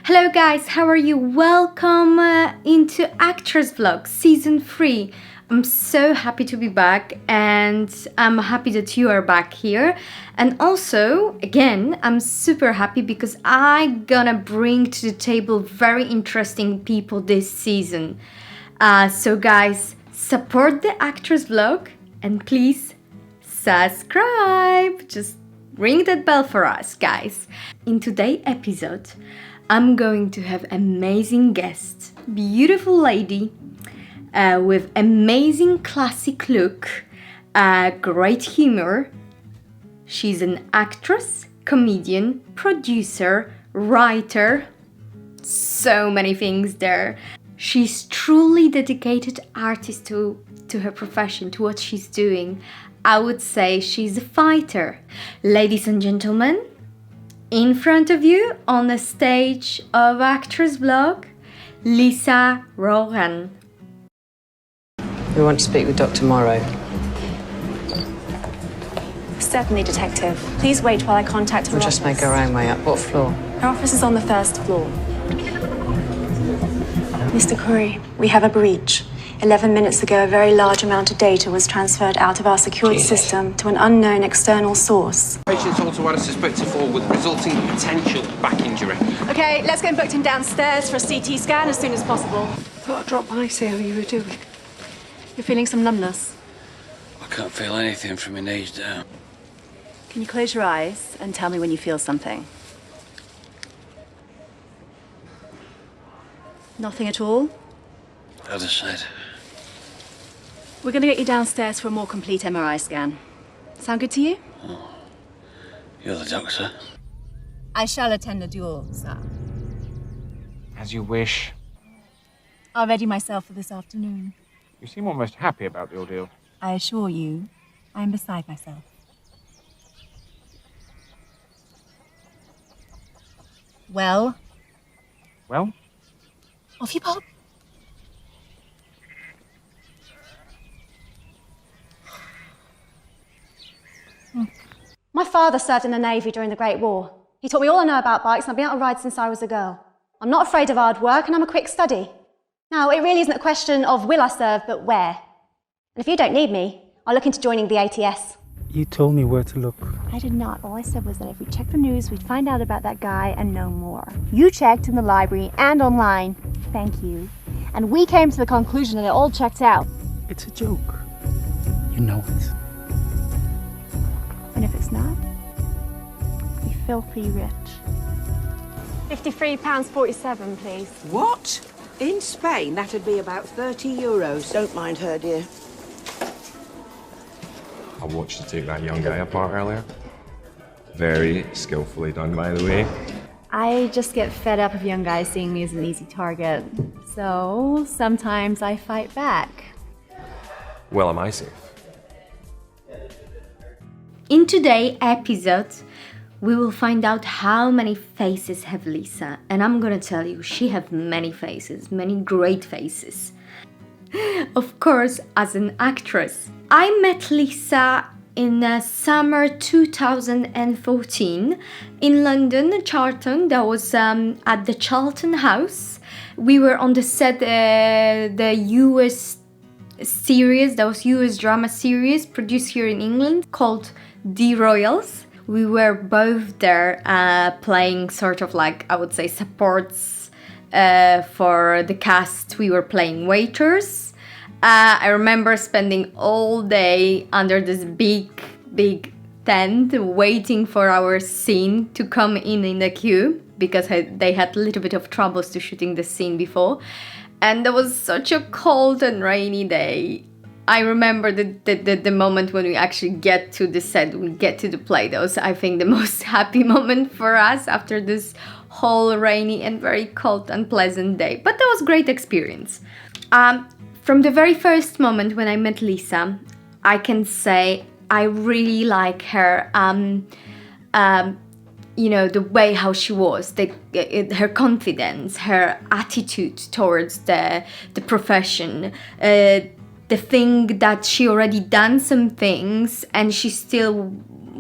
Hello guys, how are you? Welcome into Actress Vlog Season 3. I'm so happy to be back and I'm happy that you are back here. And also, again, I'm super happy because I'm gonna bring to the table very interesting people this season. So guys, support the Actress Vlog and please subscribe. Just ring that bell for us, guys. In today's episode, I'm going to have amazing guest, beautiful lady with amazing classic look, great humor. She's an actress, comedian, producer, writer, so many things there. She's truly dedicated artist to her profession, to what she's doing. I would say she's a fighter. Ladies and gentlemen, in front of you on the stage of Actress Vlog, Lisa Ronaghan. We want to speak with Dr. Morrow. Certainly, Detective. Please wait while I contact her We'll just make our own way up. What floor? Her office is on the first floor. Mr. Curry, we have a breach. 11 minutes ago, a very large amount of data was transferred out of our secured system to an unknown external source. Patient's also had a suspected fall with resulting potential back injury. Okay, let's get him booked in downstairs for a CT scan as soon as possible. Thought I'd drop by, see how you were doing. You're feeling some numbness. I can't feel anything from my knees down. Can you close your eyes and tell me when you feel something? Nothing at all? Other side. We're going to get you downstairs for a more complete MRI scan. Sound good to you? You're the doctor. I shall attend the duel, sir. As you wish. I'll ready myself for this afternoon. You seem almost happy about the ordeal. I assure you, I am beside myself. Well? Well? Off you pop. My father served in the Navy during the Great War. He taught me all I know about bikes, and I've been able to ride since I was a girl. I'm not afraid of hard work, and I'm a quick study. Now, it really isn't a question of will I serve, but where. And if you don't need me, I'll look into joining the ATS. You told me where to look. I did not. All I said was that if we checked the news, we'd find out about that guy and know more. You checked in the library and online. Thank you. And we came to the conclusion that it all checked out. It's a joke. You know it. And if it's not, be filthy rich. £53.47, please. What? In Spain, that'd be about €30. Don't mind her, dear. I watched you take that young guy apart earlier. Very skillfully done, by the way. I just get fed up of young guys seeing me as an easy target. So sometimes I fight back. Well, am I safe? In today's episode, we will find out how many faces have Lisa. And I'm gonna tell you, she have many faces, many great faces. Of course, as an actress. I met Lisa in summer 2014 in London, Charlton. That was at the Charlton House. We were on the set, the US series, that was US drama series produced here in England called The Royals. We were both there playing sort of like, I would say, supports for the cast. We were playing waiters. I remember spending all day under this big tent waiting for our scene to come in the queue because they had a little bit of troubles to shooting the scene before. And there was such a cold and rainy day. I remember the moment when we actually get to the set, we get to the play. That was, I think, the most happy moment for us after this whole rainy and very cold, unpleasant day. But that was a great experience. From the very first moment when I met Lisa, I can say I really like her, you know, the way how she was, her confidence, her attitude towards the profession, the thing that she already done some things and she still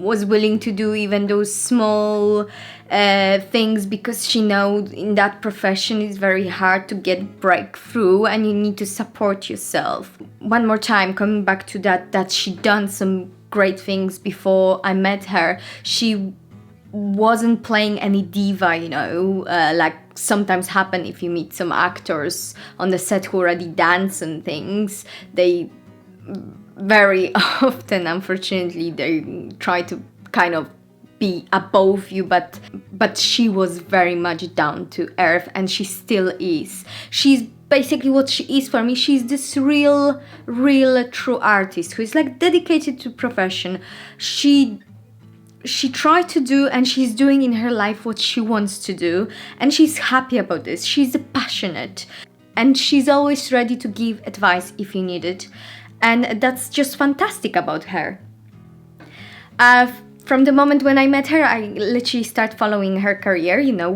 was willing to do even those small things, because she knows in that profession it's very hard to get breakthrough and you need to support yourself. One more time, coming back to that she done some great things before I met her. She wasn't playing any diva, you know, like sometimes happen if you meet some actors on the set who already dance and things. They very often, unfortunately, they try to kind of be above you, but she was very much down to earth, and she still is. She's basically what she is for me. She's this real true artist who is like dedicated to profession. She tried to do, and she's doing in her life what she wants to do, and she's happy about this. She's passionate, and she's always ready to give advice if you need it, and that's just fantastic about her. From the moment when I met her, I literally start following her career. You know,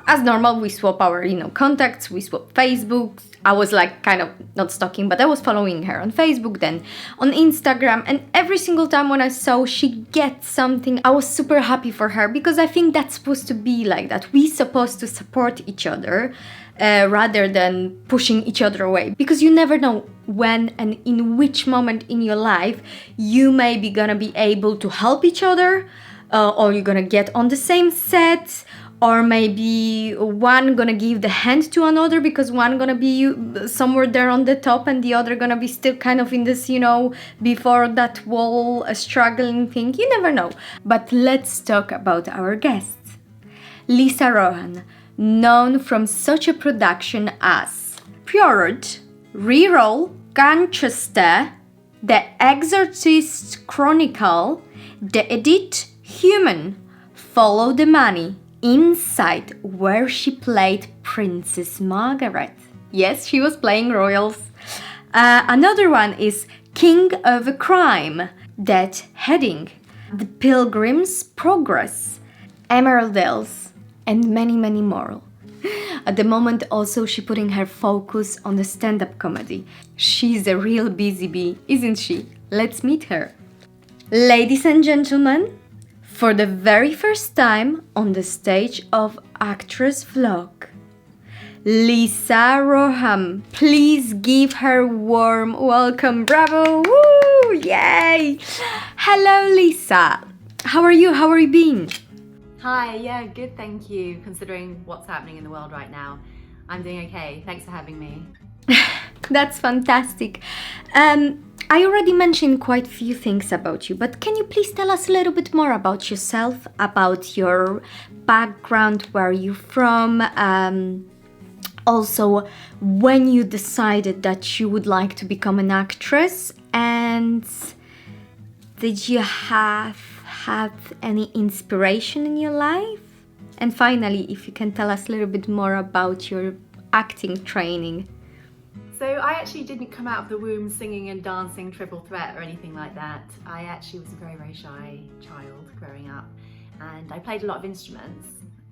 as normal, we swap our, you know, contacts, we swap Facebook. I was like kind of not stalking, but I was following her on Facebook, then on Instagram, and every single time when I saw she gets something, I was super happy for her, because I think that's supposed to be like that. We're supposed to support each other rather than pushing each other away, because you never know when and in which moment in your life you may be gonna be able to help each other, or you're gonna get on the same set, or maybe one gonna give the hand to another because one gonna be somewhere there on the top and the other gonna be still kind of in this, you know, before that wall, a struggling thing. You never know. But let's talk about our guests. Lisa Ronaghan, known from such a production as Purred, Reroll, Manchester, The Exorcist Chronicle, The Edit, Human, Follow the Money, Inside, where she played Princess Margaret. Yes, she was playing royals. Another one is King of a Crime, Dead Heading, The Pilgrim's Progress, Emeralds, and many more. At the moment also she putting her focus on the stand-up comedy. She's a real busy bee, isn't she? Let's meet her. Ladies and gentlemen, for the very first time on the stage of Actress Vlog, Lisa Ronaghan. Please give her warm welcome. Bravo! Woo! Yay! Hello, Lisa. How are you? How are you being? Hi, yeah, good, thank you. Considering what's happening in the world right now, I'm doing okay. Thanks for having me. That's fantastic. I already mentioned quite a few things about you, but can you please tell us a little bit more about yourself, about your background, where you're from, also when you decided that you would like to become an actress, and did you have had any inspiration in your life? And finally, if you can tell us a little bit more about your acting training. So I actually didn't come out of the womb singing and dancing triple threat or anything like that. I actually was a very shy child growing up, and I played a lot of instruments,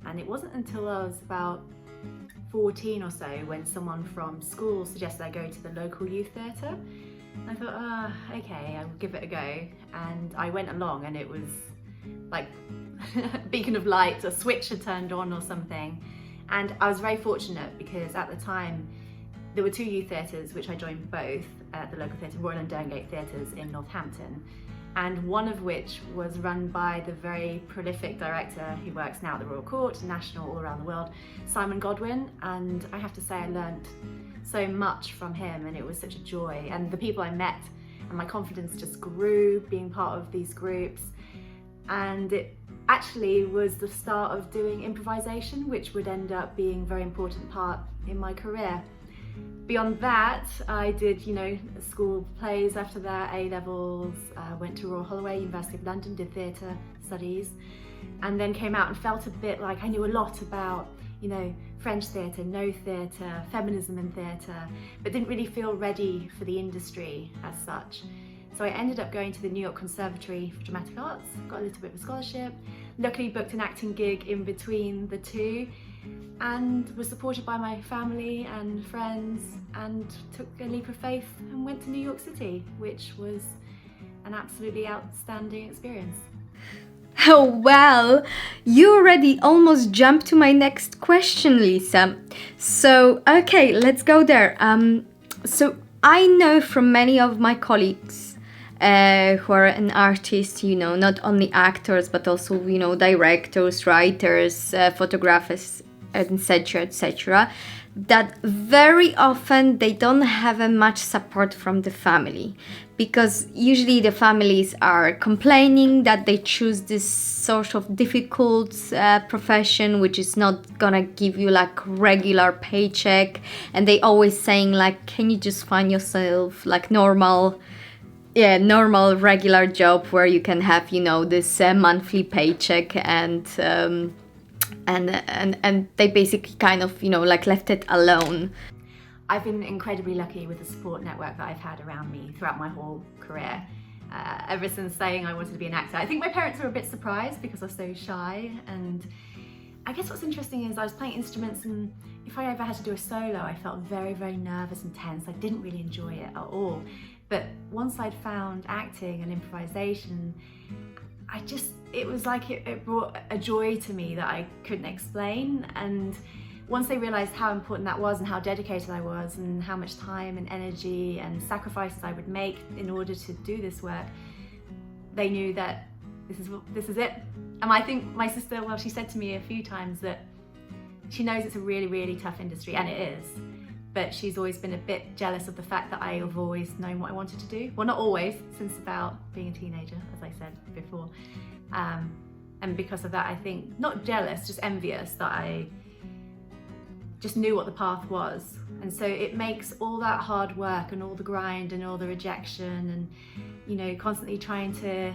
and it wasn't until I was about 14 or so when someone from school suggested I go to the local youth theatre. I thought, okay, I'll give it a go, and I went along, and it was like a beacon of light, a switch had turned on or something, and I was very fortunate because at the time there were 2 youth theatres which I joined both at the local theatre, Royal and Derngate Theatres in Northampton, and one of which was run by the very prolific director who works now at the Royal Court, national, all around the world, Simon Godwin, and I have to say I learnt so much from him, and it was such a joy, and the people I met, and my confidence just grew being part of these groups, and it actually was the start of doing improvisation, which would end up being a very important part in my career. Beyond that, I did, you know, school plays after that, A-levels, went to Royal Holloway, University of London, did theatre studies, and then came out and felt a bit like I knew a lot about, you know, French theatre, no theatre, feminism in theatre, but didn't really feel ready for the industry as such. So I ended up going to the New York Conservatory for Dramatic Arts, got a little bit of a scholarship, luckily booked an acting gig in between the two, and was supported by my family and friends, and took a leap of faith and went to New York City, which was an absolutely outstanding experience. Oh, well, you already almost jumped to my next question, Lisa. So, okay, let's go there. So I know from many of my colleagues who are an artist, you know, not only actors, but also, you know, directors, writers, photographers, etc., etc., that very often they don't have much support from the family, because usually the families are complaining that they choose this sort of difficult profession which is not gonna give you like regular paycheck, and they always saying like, can you just find yourself like normal regular job where you can have, you know, this monthly paycheck, and they basically kind of, you know, like left it alone. I've been incredibly lucky with the support network that I've had around me throughout my whole career. Ever since saying I wanted to be an actor. I think my parents were a bit surprised because I was so shy, and I guess what's interesting is I was playing instruments, and if I ever had to do a solo, I felt very, very nervous and tense. I didn't really enjoy it at all. But once I'd found acting and improvisation, it was like it brought a joy to me that I couldn't explain. And once they realised how important that was and how dedicated I was and how much time and energy and sacrifices I would make in order to do this work, they knew that this is it. And I think my sister, well, she said to me a few times that she knows it's a really, really tough industry, and it is, but she's always been a bit jealous of the fact that I have always known what I wanted to do. Well, not always, since about being a teenager, as I said before. And because of that, I think, not jealous, just envious that I just knew what the path was. And so it makes all that hard work and all the grind and all the rejection and, you know, constantly trying to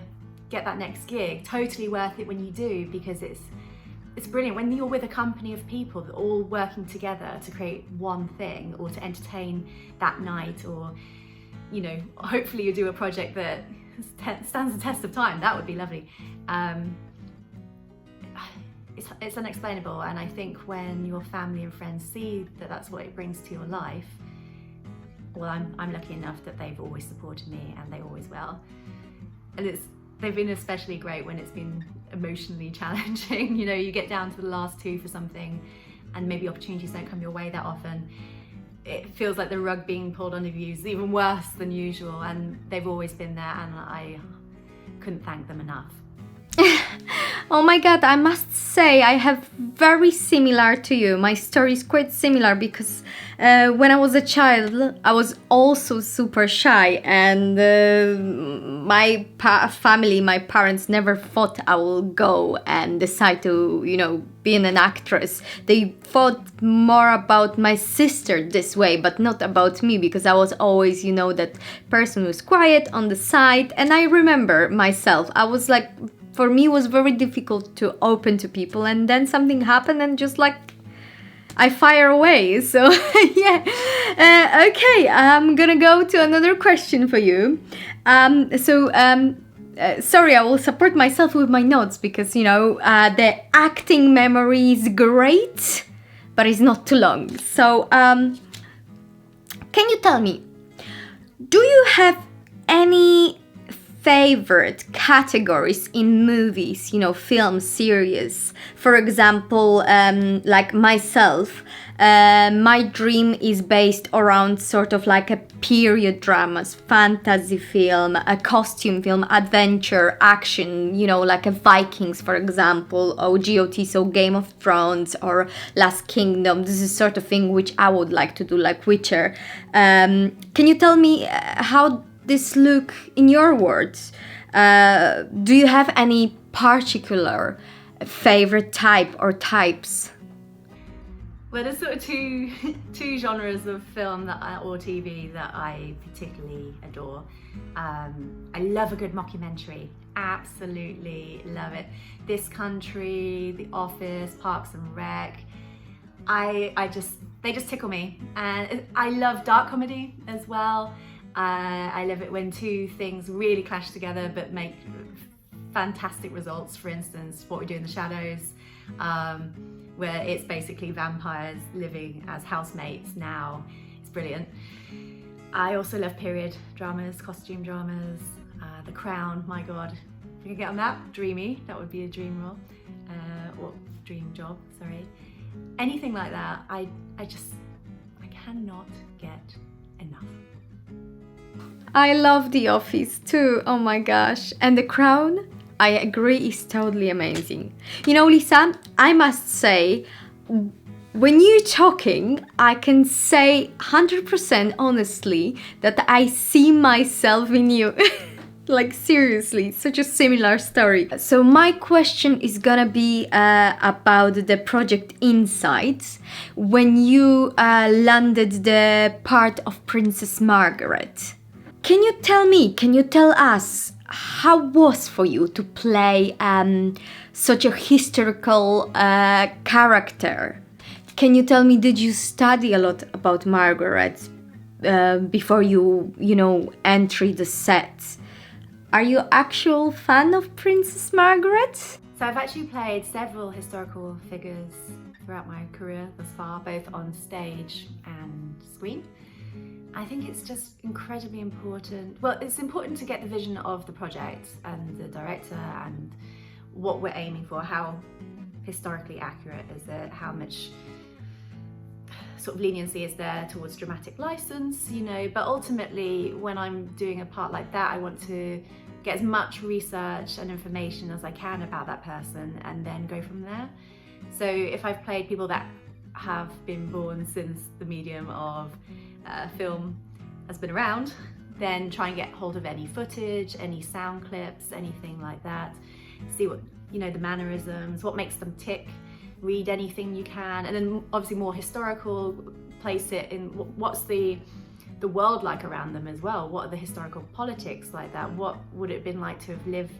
get that next gig totally worth it when you do, because it's brilliant when you're with a company of people that are all working together to create one thing or to entertain that night, or, you know, hopefully you do a project that stands the test of time. That would be lovely. It's unexplainable, and I think when your family and friends see that that's what it brings to your life, well, I'm lucky enough that they've always supported me, and they always will. And they've been especially great when it's been emotionally challenging. You know, you get down to the last two for something, and maybe opportunities don't come your way that often. It feels like the rug being pulled under you is even worse than usual, and they've always been there, and I couldn't thank them enough. Oh my god, I must say I have very similar to you. My story is quite similar because when I was a child I was also super shy, and my family, my parents never thought I will go and decide to, you know, be an actress. They thought more about my sister this way, but not about me, because I was always, you know, that person who's quiet on the side. And I remember myself, I was like, for me it was very difficult to open to people, and then something happened and just like I fire away. So yeah, okay, I'm gonna go to another question for you. Sorry, I will support myself with my notes because, you know, the acting memory is great, but it's not too long. So can you tell me, do you have any favorite categories in movies, you know, film, series? For example, like myself, my dream is based around sort of like a period dramas, fantasy film, a costume film, adventure, action, you know, like a Vikings, for example, or GOT, so Game of Thrones or Last Kingdom. This is sort of thing which I would like to do, like Witcher. Can you tell me how this look in your words? Do you have any particular favorite type or types? Well, there's sort of two genres of film or TV that I particularly adore. I love a good mockumentary, absolutely love it. This Country, The Office, Parks and Rec. They just tickle me, and I love dark comedy as well. I love it when two things really clash together but make fantastic results. For instance, What We Do in the Shadows, where it's basically vampires living as housemates now. It's brilliant. I also love period dramas, costume dramas, The Crown, my god, If I could get on that, dreamy, that would be a dream role, or dream job, sorry. Anything like that, I cannot get enough. I love The Office too, oh my gosh. And The Crown, I agree, is totally amazing. You know, Lisa, I must say, when you're talking, I can say 100% honestly that I see myself in you. Like seriously, such a similar story. So my question is gonna be about the project Insights. When you landed the part of Princess Margaret. Can you tell us how was for you to play such a historical character? Can you tell me, did you study a lot about Margaret before you enter the set? Are you actual fan of Princess Margaret? So I've actually played several historical figures throughout my career thus far, both on stage and screen. I think it's just incredibly important. Well, it's important to get the vision of the project and the director and what we're aiming for, how historically accurate is it, how much sort of leniency is there towards dramatic license, but ultimately when I'm doing a part like that, I want to get as much research and information as I can about that person and then go from there. So if I've played people that have been born since the medium of film has been around, then try and get hold of any footage, any sound clips, anything like that, see what, the mannerisms, what makes them tick, read anything you can, and then obviously more historical, place it in what's the world like around them as well, what are the historical politics like that, what would it have been like to have lived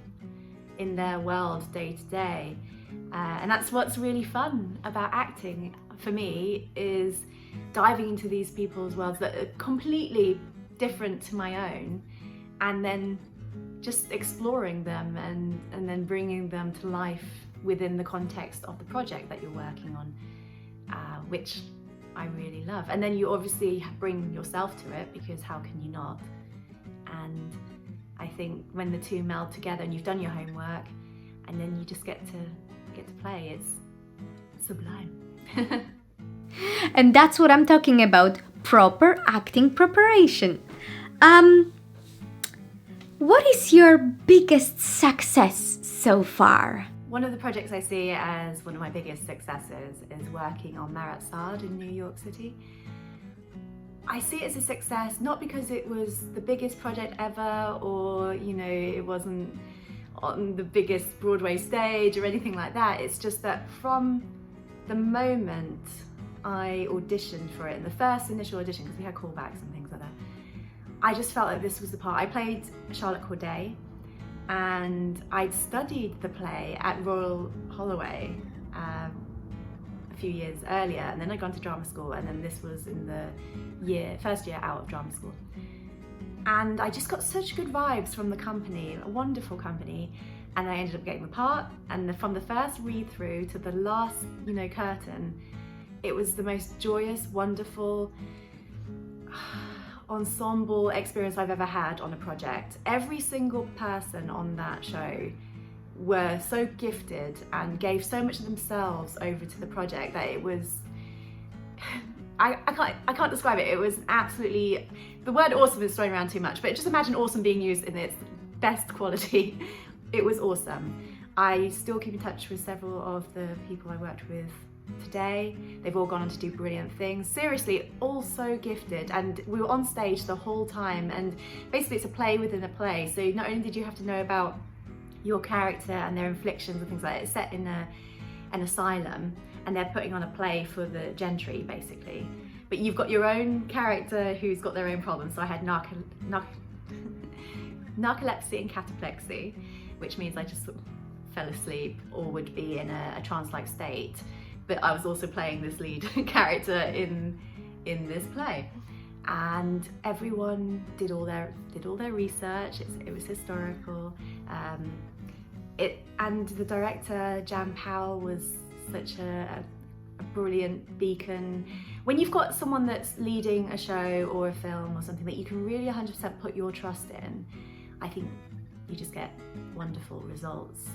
in their world day to day. And that's what's really fun about acting for me, is diving into these people's worlds that are completely different to my own, and then just exploring them and then bringing them to life within the context of the project that you're working on, which I really love. And then you obviously bring yourself to it, because how can you not? And I think when the two meld together and you've done your homework and then you just get to play, it's sublime. And that's what I'm talking about, proper acting preparation. What is your biggest success so far? One of the projects I see as one of my biggest successes is working on Marat Sade in New York City. I see it as a success not because it was the biggest project ever, or it wasn't on the biggest Broadway stage or anything like that. It's just that from the moment I auditioned for it, in the first initial audition, because we had callbacks and things like that, I just felt like this was the part. I played Charlotte Corday, and I'd studied the play at Royal Holloway a few years earlier, and then I'd gone to drama school, and then this was in the first year out of drama school. And I just got such good vibes from the company, a wonderful company, and I ended up getting the part. And from the first read through to the last, curtain, it was the most joyous, wonderful ensemble experience I've ever had on a project. Every single person on that show were so gifted and gave so much of themselves over to the project that it was, I can't describe it. It was absolutely, the word awesome is thrown around too much, but just imagine awesome being used in its best quality. It was awesome. I still keep in touch with several of the people I worked with today. They've all gone on to do brilliant things. Seriously, all so gifted, and we were on stage the whole time, and basically it's a play within a play, so not only did you have to know about your character and their inflictions and things like that, it's set in an asylum, and they're putting on a play for the gentry basically, but you've got your own character who's got their own problems. So I had narcolepsy and cataplexy, which means I just sort of fell asleep or would be in a trance-like state. But I was also playing this lead character in this play, and everyone did all their research. It was historical. And the director Jan Powell was such a brilliant beacon. When you've got someone that's leading a show or a film or something that you can really 100% put your trust in, I think you just get wonderful results.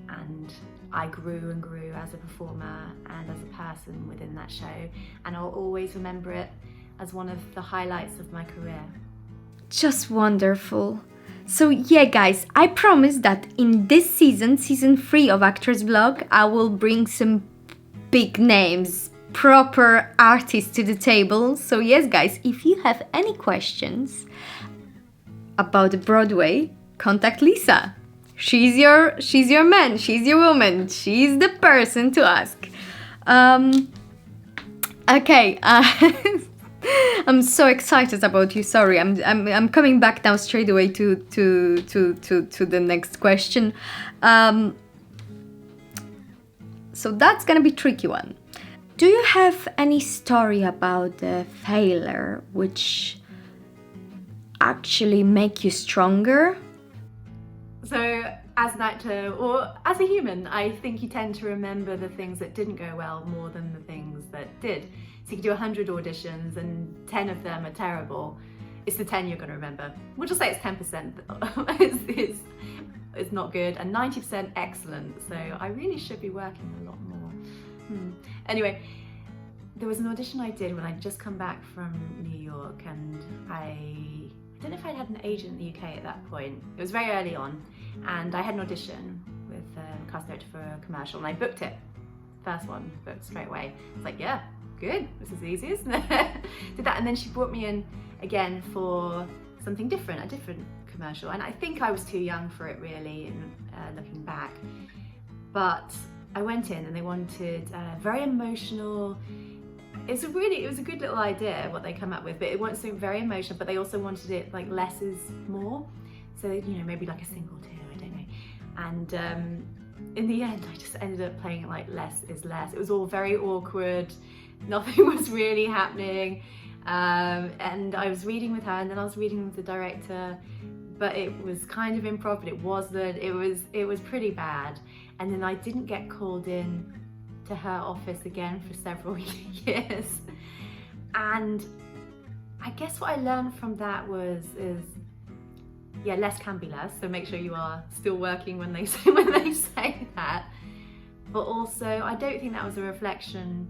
And I grew and grew as a performer and as a person within that show, and I'll always remember it as one of the highlights of my career. Just wonderful. So yeah guys, I promise that in this season 3 of Actors Vlog, I will bring some big names, proper artists to the table. So yes guys, if you have any questions about Broadway, contact Lisa. She's your man, she's your woman, she's the person to ask. Okay, I'm so excited about you. Sorry, I'm coming back now straight away to the next question. So that's gonna be a tricky one. Do you have any story about the failure which actually make you stronger? So as an actor or as a human, I think you tend to remember the things that didn't go well more than the things that did. So you can do 100 auditions and 10 of them are terrible. It's the 10 you're going to remember. We'll just say it's 10% it's not good and 90% excellent. So I really should be working a lot more. Anyway, there was an audition I did when I'd just come back from New York, and I don't know if I'd had an agent in the UK at that point. It was very early on, and I had an audition with a cast director for a commercial, and I booked it. First one, booked straight away. I was like, yeah, good, this is the easiest. Did that, and then she brought me in again for something different, a different commercial, and I think I was too young for it really, looking back. But I went in and they wanted very emotional. It was a good little idea what they come up with, but it wanted something very emotional, but they also wanted it like less is more. So, you know, maybe like a single two, I don't know. And in the end, I just ended up playing it like less is less. It was all very awkward. Nothing was really happening. And I was reading with her, and then I was reading with the director, but it was kind of improv, but it wasn't. It was pretty bad. And then I didn't get called in to her office again for several years. And I guess what I learned from that is yeah, less can be less, so make sure you are still working when they say that. But also, I don't think that was a reflection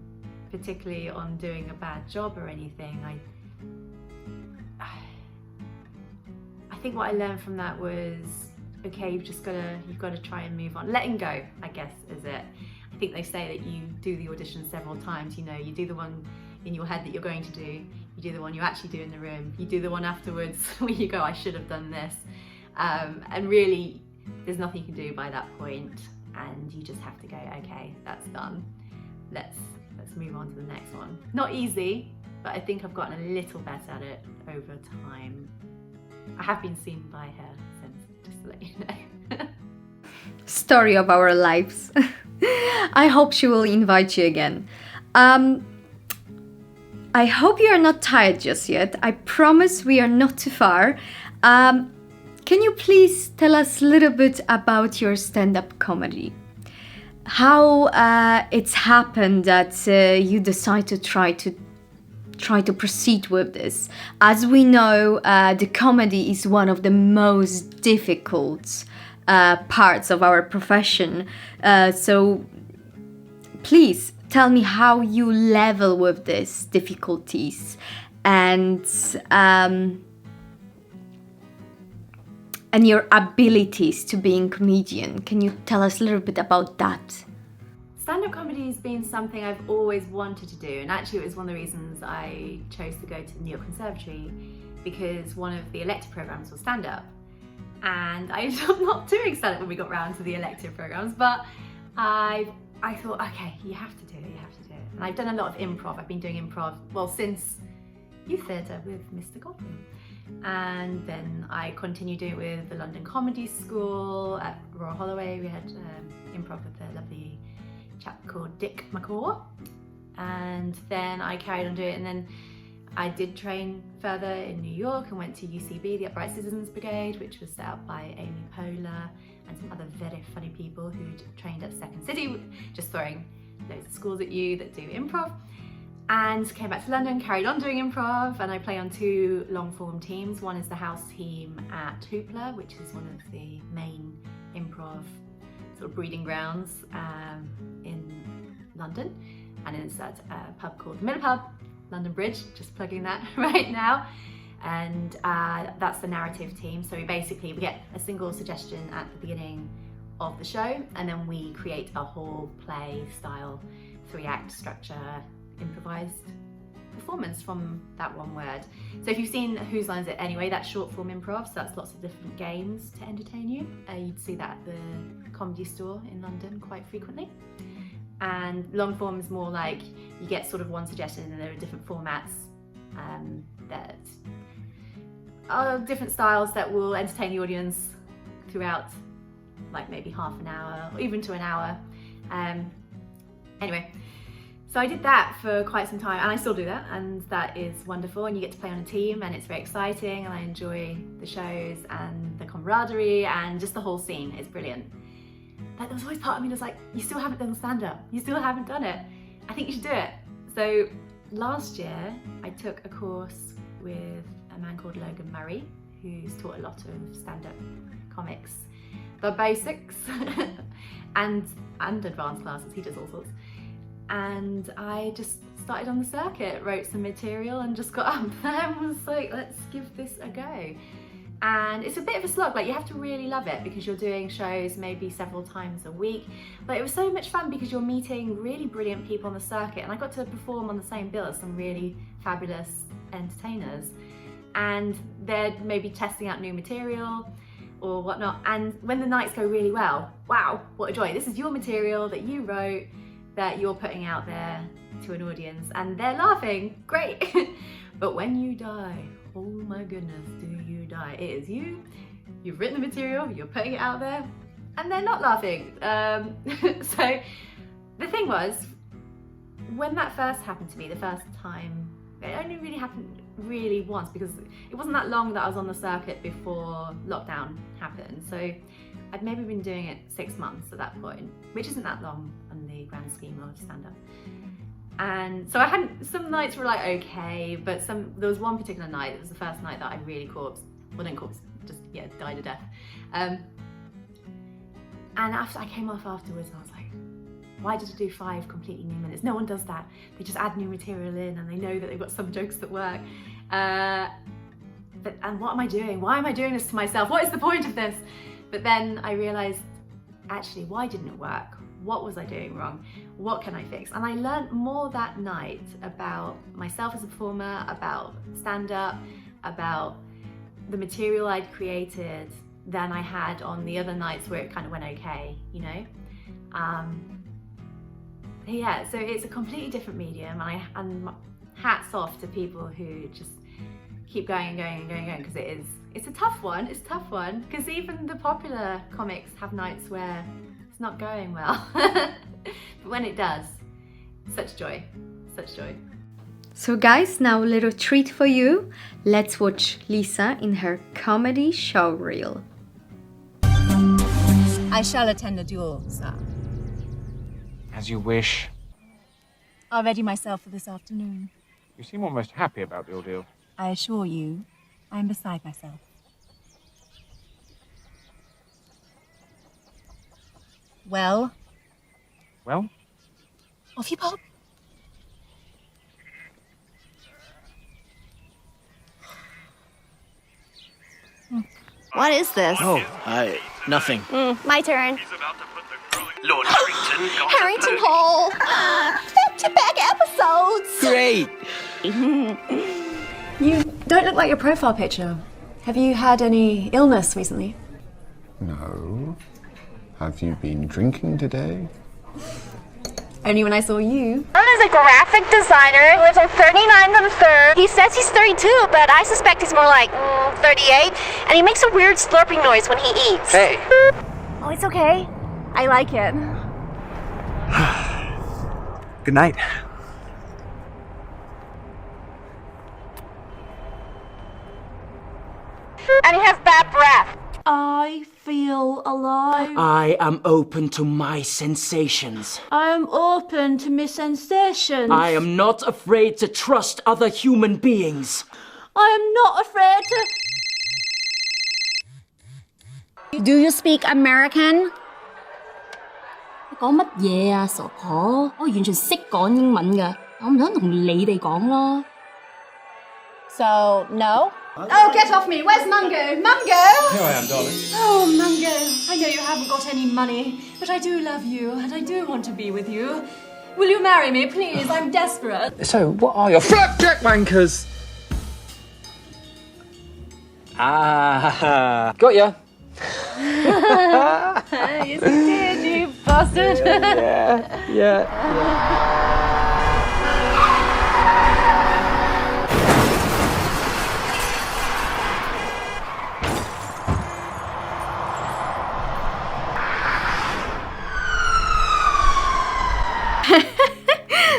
particularly on doing a bad job or anything. I think what I learned from that was, okay, you've got to try and move on. Letting go, I guess, is it. I think they say that you do the audition several times. You know, you do the one in your head that you're going to do, you do the one you actually do in the room, you do the one afterwards where you go, I should have done this. And really, there's nothing you can do by that point, and you just have to go, okay, that's done. Let's move on to the next one. Not easy, but I think I've gotten a little better at it over time. I have been seen by her since, just to let you know. Story of our lives. I hope she will invite you again. I hope you are not tired just yet. I promise we are not too far. Can you please tell us a little bit about your stand-up comedy? How it's happened that you decide to try to proceed with this? As we know, the comedy is one of the most difficult parts of our profession. So please tell me how you level with these difficulties and your abilities to being comedian. Can you tell us a little bit about that? Stand-up comedy has been something I've always wanted to do, and actually it was one of the reasons I chose to go to the New York Conservatory, because one of the elective programs was stand-up. And I ended up not doing stand-up when we got round to the elective programs, but I thought, okay, you have to do it. And I've done a lot of improv. I've been doing improv, well, since youth theatre with Mr. Godwin. And then I continued doing it with the London Comedy School at Royal Holloway. We had improv with a lovely chap called Dick McCaw. And then I carried on doing it, and then I did train further in New York and went to UCB, the Upright Citizens Brigade, which was set up by Amy Poehler and some other very funny people who'd trained at Second City, just throwing loads of schools at you that do improv. And came back to London, carried on doing improv, and I play on 2 long-form teams. One is the house team at Hoopla, which is one of the main improv sort of breeding grounds in London, and it's at a pub called the Miller Pub, London Bridge, just plugging that right now. And that's the narrative team. So we get a single suggestion at the beginning of the show, and then we create a whole play style 3-act structure improvised performance from that one word. So if you've seen Whose Line Is It Anyway, that's short form improv, so that's lots of different games to entertain you. You'd see that at the Comedy Store in London quite frequently. And long form is more like you get sort of one suggestion and there are different formats that are different styles that will entertain the audience throughout like maybe half an hour or even to an hour. Anyway, so I did that for quite some time, and I still do that, and that is wonderful, and you get to play on a team, and it's very exciting, and I enjoy the shows and the camaraderie and just the whole scene. It's brilliant. But there was always part of me that's like, you still haven't done stand-up, you still haven't done it. I think you should do it. So last year I took a course with a man called Logan Murray, who's taught a lot of stand-up comics, the basics and advanced classes. He does all sorts. And I just started on the circuit, wrote some material and just got up there and was like, let's give this a go. And it's a bit of a slog, like you have to really love it because you're doing shows maybe several times a week. But it was so much fun because you're meeting really brilliant people on the circuit, and I got to perform on the same bill as some really fabulous entertainers. And they're maybe testing out new material or whatnot. And when the nights go really well, wow, what a joy. This is your material that you wrote, that you're putting out there to an audience, and they're laughing, great. But when you die, oh my goodness, do you die? It is you've written the material, you're putting it out there, and they're not laughing. So the thing was, when that first happened to me, the first time, it only really happened really once because it wasn't that long that I was on the circuit before lockdown happened. So I'd maybe been doing it 6 months at that point, which isn't that long on the grand scheme of stand-up. And so I hadn't, some nights were like okay, but there was one particular night, it was the first night that I really died a death. And after I came off afterwards, and I was like, why did I do 5 completely new minutes? No one does that. They just add new material in and they know that they've got some jokes that work. And what am I doing? Why am I doing this to myself? What is the point of this? But then I realized, actually, why didn't it work? What was I doing wrong? What can I fix? And I learned more that night about myself as a performer, about stand-up, about the material I'd created than I had on the other nights where it kind of went okay, you know? Yeah, so it's a completely different medium, and hats off to people who just keep going and going and going and going, because it's a tough one, because even the popular comics have nights where it's not going well. But when it does, such joy, such joy. So guys, now a little treat for you. Let's watch Lisa in her comedy show reel. I shall attend a duel, sir. As you wish. I'll ready myself for this afternoon. You seem almost happy about the ordeal. I assure you, I am beside myself. Well? Well? Off you pop. What is this? Oh, nothing. My turn. Lord Harrington. Harrington Hall. Back-to-back episodes. Great. You don't look like your profile picture. Have you had any illness recently? No. Have you been drinking today? Only when I saw you. Is a graphic designer who lives on 39th and 3rd. He says he's 32, but I suspect he's more like 38. And he makes a weird slurping noise when he eats. Hey. Oh, it's okay. I like it. Good night. And he has bad breath. I feel alive. I am open to my sensations. I am open to my sensations. I am not afraid to trust other human beings. I am not afraid to... Do you speak American? 講乜嘢啊，傻婆？我完全識講英文㗎，我唔想同你哋講咯。So, no? Oh, get off me! Where's Mungo? Mungo! Here I am, darling. Oh, Mungo, I know you haven't got any money, but I do love you and I do want to be with you. Will you marry me, please? I'm desperate. So, what are your flapjack wankers? Ah, got ya. Yes, you did, you bastard. Yeah.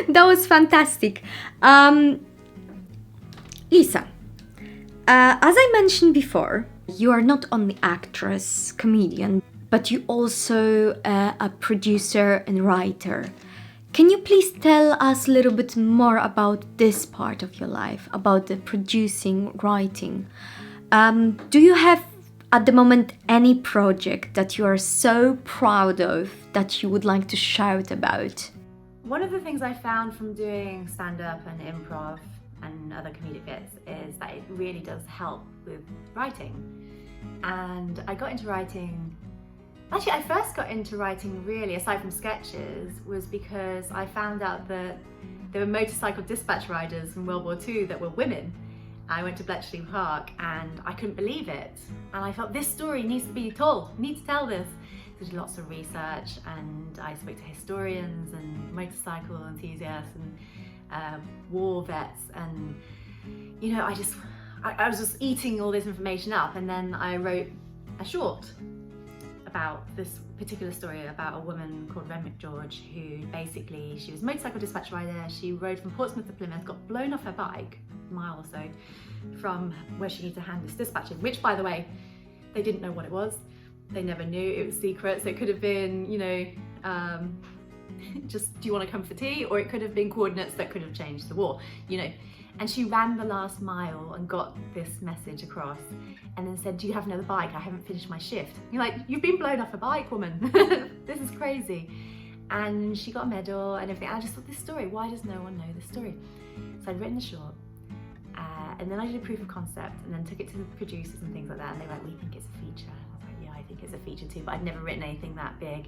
That was fantastic. Lisa, as I mentioned before, you are not only actress, comedian, but you also a producer and writer. Can you please tell us a little bit more about this part of your life, about the producing, writing? Do you have at the moment any project that you are so proud of that you would like to shout about? One of the things I found from doing stand-up and improv and other comedic bits is that it really does help with writing. And I got into writing, actually I first got into writing really, aside from sketches, was because I found out that there were motorcycle dispatch riders from World War II that were women. I went to Bletchley Park and I couldn't believe it. And I felt this story needs to be told, need to tell this. So I did lots of research and I spoke to historians and motorcycle enthusiasts and war vets, and you know, I was just eating all this information up, and then I wrote a short about this particular story about a woman called Ren McGeorge who basically, she was a motorcycle dispatch rider. She rode from Portsmouth to Plymouth, got blown off her bike, a mile or so from where she needed to hand this dispatch in, which by the way, they didn't know what it was. They never knew, it was secret, so it could have been, you know, just do you want to come for tea, or it could have been coordinates that could have changed the war, you know. And she ran the last mile and got this message across and then said, do you have another bike? I haven't finished my shift. You're like, you've been blown off a bike, woman. This is crazy. And she got a medal and everything. And I just thought, this story, why does no one know this story? So I'd written the short, and then I did a proof of concept and then took it to the producers and things like that, and they were like, we think it's a feature. I think it's a feature too, but I'd never written anything that big.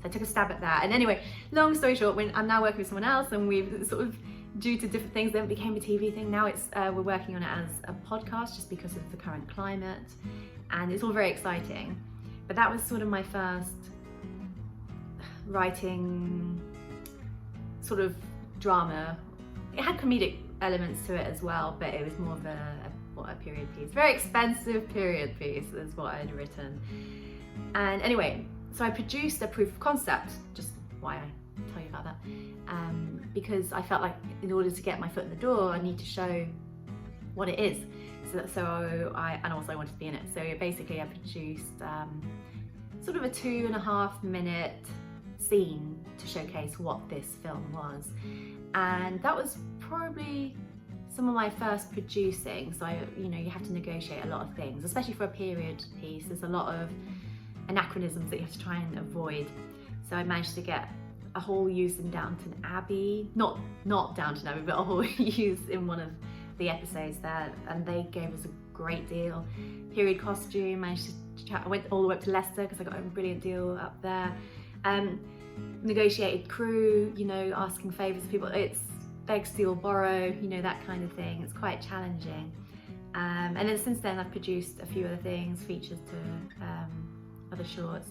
So I took a stab at that. And anyway, long story short, when I'm now working with someone else and we've sort of, due to different things, then it became a TV thing. Now it's we're working on it as a podcast just because of the current climate, and it's all very exciting. But that was sort of my first writing sort of drama. It had comedic elements to it as well, but it was more of a period piece. Very expensive period piece is what I'd written. And anyway, so I produced a proof of concept, just why I tell you about that, because I felt like in order to get my foot in the door, I need to show what it is. And also I wanted to be in it. So basically I produced sort of a 2.5 minute scene to showcase what this film was. And that was probably some of my first producing. So you have to negotiate a lot of things, especially for a period piece. There's a lot of anachronisms that you have to try and avoid. So I managed to get a whole use in Downton Abbey, not Downton Abbey, but a whole use in one of the episodes there, and they gave us a great deal. Period costume, managed to chat. I went all the way up to Leicester because I got a brilliant deal up there. Negotiated crew, asking favours of people. It's beg, steal, borrow, that kind of thing. It's quite challenging. And then since then I've produced a few other things, features to other shorts.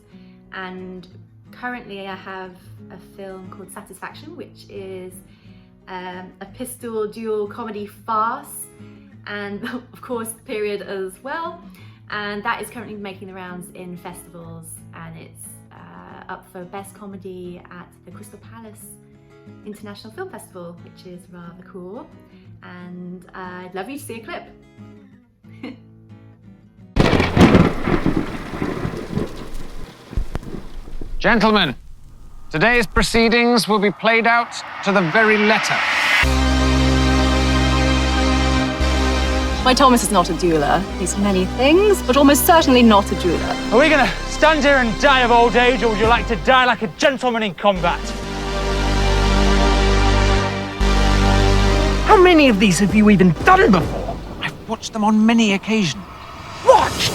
And currently I have a film called Satisfaction, which is a pistol duel comedy farce, and of course period as well. And that is currently making the rounds in festivals, and it's up for Best Comedy at the Crystal Palace International Film Festival, which is rather cool. And I'd love you to see a clip. Gentlemen, today's proceedings will be played out to the very letter. My Thomas is not a jeweler. He's many things, but almost certainly not a jeweler. Are we gonna stand here and die of old age, or would you like to die like a gentleman in combat? How many of these have you even done before? I've watched them on many occasions. Watched?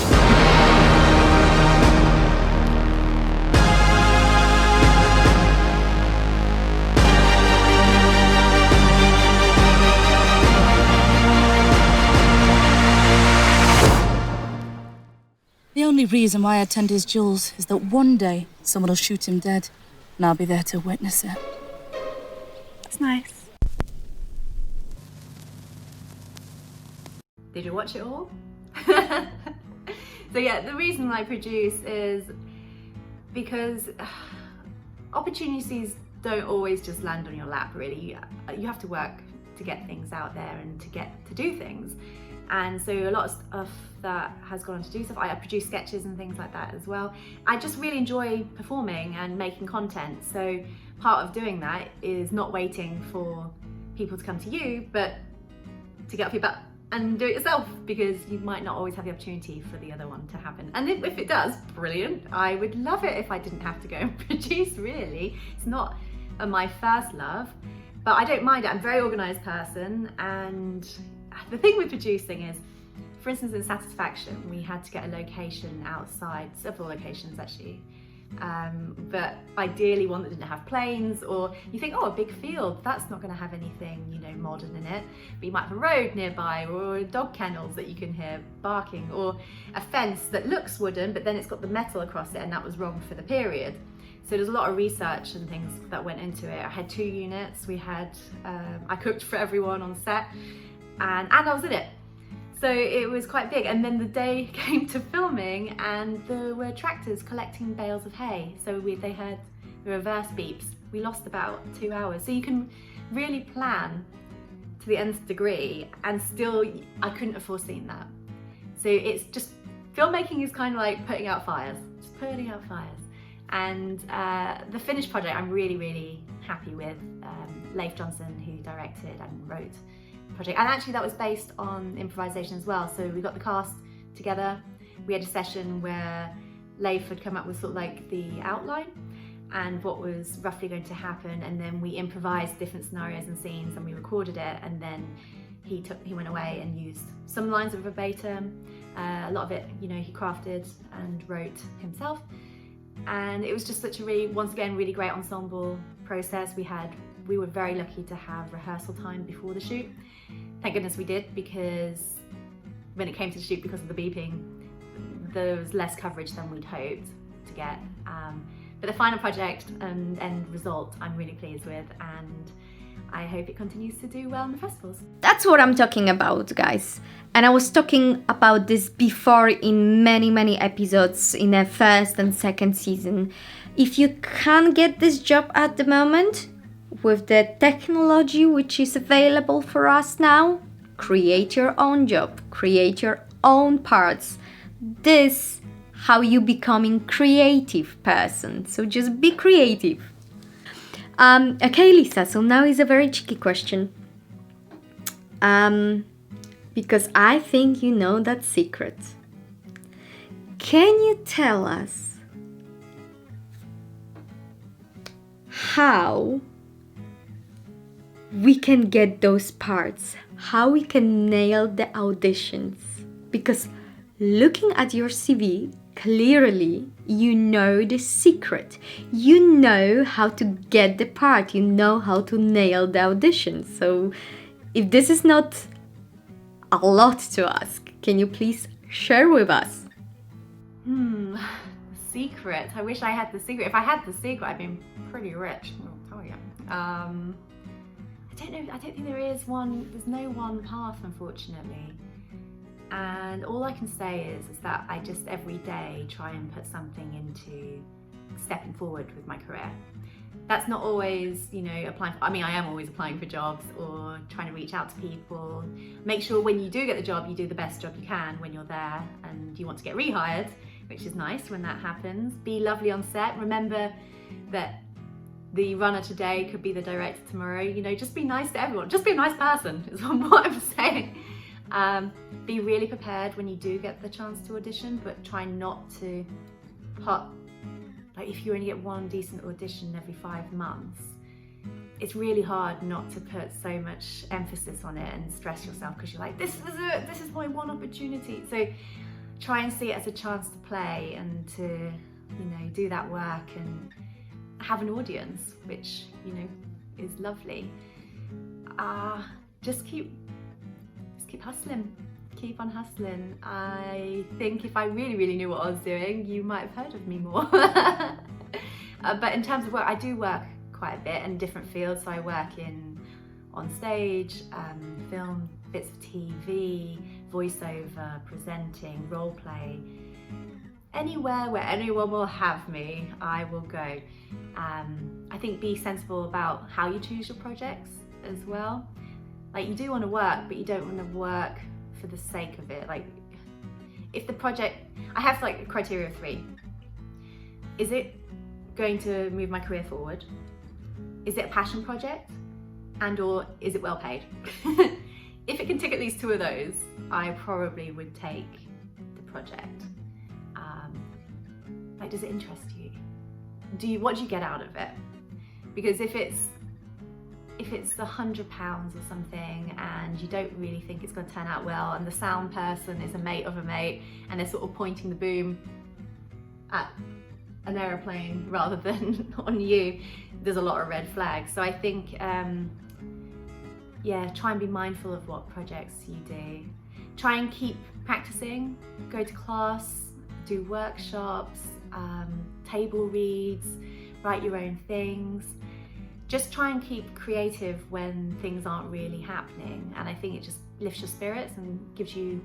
The only reason why I attend his duels is that one day someone will shoot him dead, and I'll be there to witness it. It's nice. Did you watch it all? So yeah, the reason I produce is because opportunities don't always just land on your lap, really. You have to work to get things out there and to get to do things. And so a lot of stuff that has gone on to do stuff. I produce sketches and things like that as well. I just really enjoy performing and making content. So part of doing that is not waiting for people to come to you, but to get off your butt and do it yourself, because you might not always have the opportunity for the other one to happen. And if it does, brilliant. I would love it if I didn't have to go and produce, really. It's not my first love, but I don't mind it. I'm a very organised person, and the thing with producing is, for instance, in Satisfaction, we had to get a location outside, several locations actually, but ideally one that didn't have planes, or you think, oh, a big field, that's not going to have anything, you know, modern in it, but you might have a road nearby, or dog kennels that you can hear barking, or a fence that looks wooden, but then it's got the metal across it, and that was wrong for the period. So there's a lot of research and things that went into it. I had 2 units. We had, I cooked for everyone on set, and I was in it. So it was quite big. And then the day came to filming, and there were tractors collecting bales of hay. So they had the reverse beeps. We lost about 2 hours. So you can really plan to the nth degree, and still, I couldn't have foreseen that. So it's just, filmmaking is kind of like putting out fires, just putting out fires. And the finished project I'm really, really happy with. Leif Johnson, who directed and wrote the project. And actually that was based on improvisation as well. So we got the cast together. We had a session where Leif had come up with sort of like the outline and what was roughly going to happen. And then we improvised different scenarios and scenes, and we recorded it. And then he went away and used some lines of verbatim. A lot of it, you know, he crafted and wrote himself. And it was just such a really, once again, really great ensemble process. We were very lucky to have rehearsal time before the shoot. Thank goodness we did, because when it came to the shoot, because of the beeping, there was less coverage than we'd hoped to get. But the final project and end result I'm really pleased with, and I hope it continues to do well in the festivals. That's what I'm talking about, guys. And I was talking about this before in many episodes in the first and second season. If you can't get this job at the moment, with the technology which is available for us now, create your own job, create your own parts. This how you becoming creative person. So just be creative. Okay, Lisa, so now is a very tricky question. Because I think you know that secret. Can you tell us how we can get those parts? How we can nail the auditions? Because looking at your CV, clearly you know the secret. You know how to get the part. You know how to nail the auditions. So if this is not a lot to ask, can you please share with us? The secret. I wish I had the secret. If I had the secret, I'd be pretty rich, I'll tell you. I don't know, I don't think there is one, there's no one path, unfortunately. And all I can say is that I just every day try and put something into stepping forward with my career. That's not always, you know, applying for, I am always applying for jobs or trying to reach out to people. Make sure when you do get the job, you do the best job you can when you're there and you want to get rehired. which is nice when that happens. Be lovely on set. Remember that the runner today could be the director tomorrow. You know, just be nice to everyone. Just be a nice person is what I'm saying. Be really prepared when you do get the chance to audition, but try not to put, like if you only get one decent audition every 5 months, it's really hard not to put so much emphasis on it and stress yourself because you're like, this is it, this is my one opportunity. So try and see it as a chance to play and to, you know, do that work and have an audience, which, you know, is lovely. Just keep hustling. Keep on hustling. I think if I really knew what I was doing, you might have heard of me more. But in terms of work, I do work quite a bit in different fields. So I work on stage, film, bits of TV, voiceover, presenting, role play. Anywhere where anyone will have me, I will go. I think be sensible about how you choose your projects as well. Like, you do want to work, but you don't want to work for the sake of it. Like, if the project, I have like a criteria of 3. Is it going to move my career forward? Is it a passion project? And or is it well paid? If it can tick at least 2 of those, I probably would take the project. Like, does it interest you? What do you get out of it? Because if it's £100 or something and you don't really think it's going to turn out well, and the sound person is a mate of a mate and they're sort of pointing the boom at an aeroplane rather than on you, there's a lot of red flags. So I think, yeah, try and be mindful of what projects you do. Try and keep practicing, go to class, do workshops, table reads, write your own things. Just try and keep creative when things aren't really happening, and I think it just lifts your spirits and gives you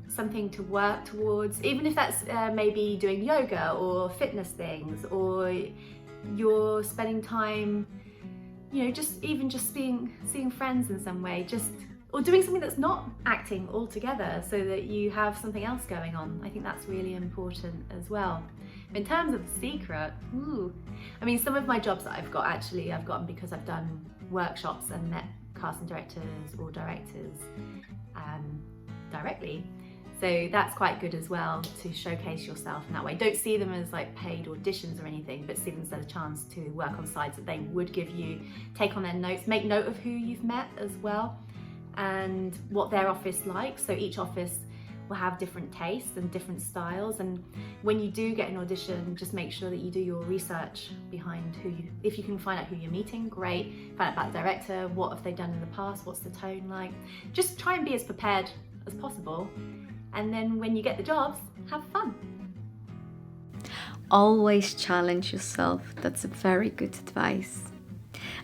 something to work towards, even if that's maybe doing yoga or fitness things, or you're spending time, you know, just seeing friends in some way, or doing something that's not acting altogether, so that you have something else going on. I think that's really important as well. In terms of the secret, I mean, some of my jobs that I've gotten because I've done workshops and met casting directors or directors directly. So that's quite good as well, to showcase yourself in that way. Don't see them as like paid auditions or anything, but see them as a chance to work on sides that they would give you, take on their notes, make note of who you've met as well, and what their office likes. So each office will have different tastes and different styles, and when you do get an audition, just make sure that you do your research behind if you can find out who you're meeting, great. Find out about the director, what have they done in the past, what's the tone like. Just try and be as prepared as possible, and then when you get the jobs, have fun. Always challenge yourself. That's a very good advice.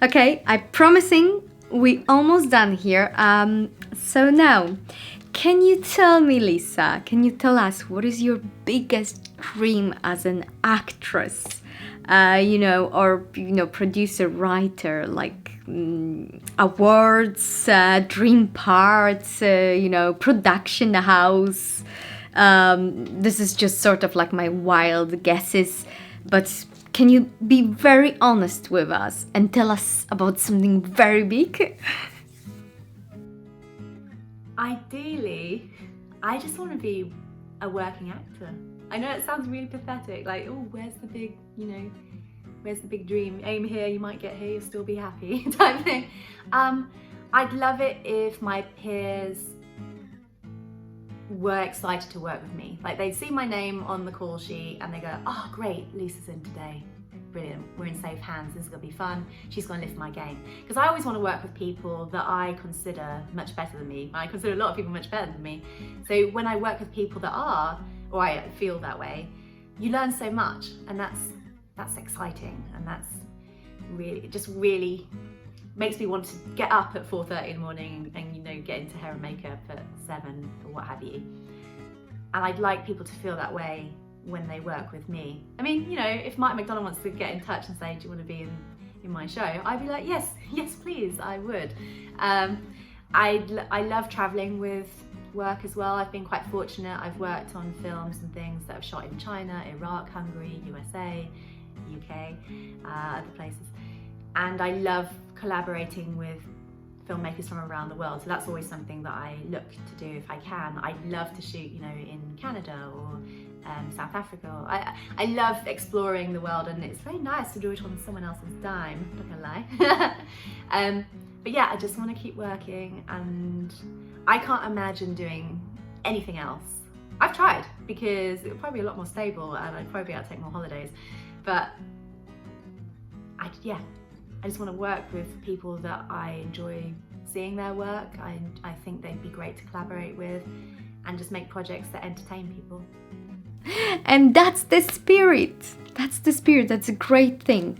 Okay, I'm promising we're almost done here. So now, can you tell me, Lisa, can you tell us what is your biggest dream as an actress? You know, or, you know, producer, writer, like awards, dream parts, you know, production house. This is just sort of like my wild guesses, but can you be very honest with us and tell us about something very big? Ideally, I just want to be a working actor. I know it sounds really pathetic, like, oh, where's the big, you know, where's the big dream? Aim here, you might get here, you'll still be happy, type thing. I'd love it if my peers were excited to work with me. Like, they'd see my name on the call sheet and they go, oh great, Lisa's in today. Brilliant, we're in safe hands, this is gonna be fun, she's gonna lift my game. Because I always want to work with people that I consider much better than me. I consider a lot of people much better than me. So when I work with people that are, or I feel that way, you learn so much, and that's exciting, and that's really, it just really makes me want to get up at 4:30 in the morning and, you know, get into hair and makeup at 7 or what have you. And I'd like people to feel that way when they work with me. I mean, you know, if Mike McDonald wants to get in touch and say, do you want to be in my show? I'd be like, yes, please, I would. I love traveling with work as well. I've been quite fortunate. I've worked on films and things that I've shot in China, Iraq, Hungary, USA, UK, other places. And I love collaborating with filmmakers from around the world, so that's always something that I look to do if I can. I'd love to shoot, you know, in Canada or South Africa. I love exploring the world, and it's very nice to do it on someone else's dime, not gonna lie. But yeah, I just want to keep working, and I can't imagine doing anything else. I've tried, because it would probably be a lot more stable and I'd probably be able to take more holidays, but I just want to work with people that I enjoy seeing their work. I think they'd be great to collaborate with, and just make projects that entertain people. And that's the spirit. That's the spirit. That's a great thing.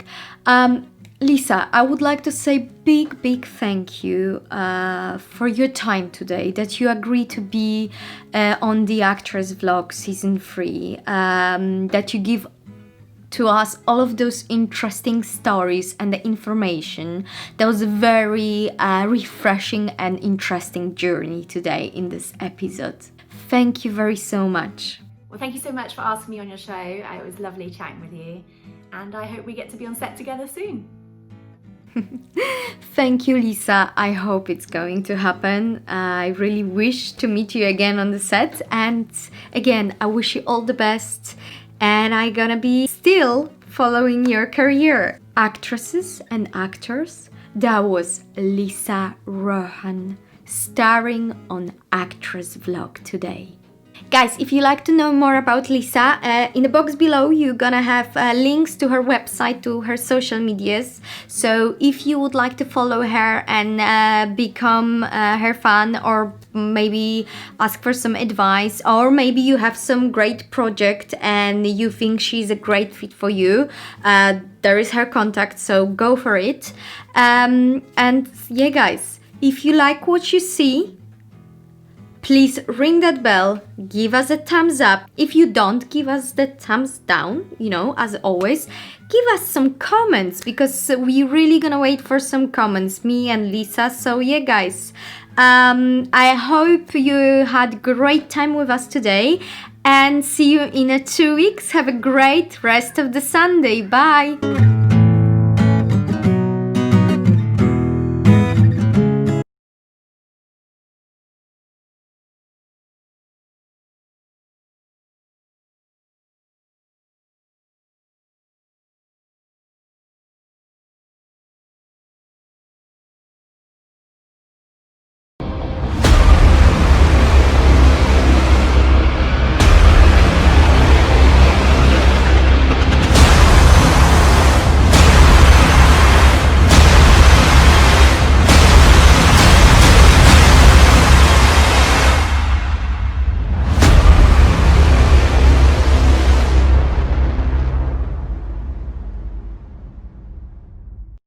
Lisa, I would like to say big thank you for your time today, that you agreed to be on the Actress Vlog Season 3, that you give to us all of those interesting stories and the information. That was a very refreshing and interesting journey today in this episode. Thank you very so much. Well, thank you so much for asking me on your show. It was lovely chatting with you, and I hope we get to be on set together soon. Thank you, Lisa. I hope it's going to happen. I really wish to meet you again on the set, and again, I wish you all the best, and I'm gonna be still following your career. Actresses and actors, that was Lisa Ronaghan starring on Actress Vlog today. Guys, if you like to know more about Lisa, in the box below you're gonna have links to her website, to her social medias. So if you would like to follow her and become her fan, or maybe ask for some advice, or maybe you have some great project and you think she's a great fit for you, there is her contact, so go for it. And yeah, guys, if you like what you see, please ring that bell, give us a thumbs up. If you don't, give us the thumbs down, you know, as always. Give us some comments, because we're really gonna wait for some comments, me and Lisa. So yeah, guys, I hope you had a great time with us today, and see you in 2 weeks. Have a great rest of the Sunday. Bye!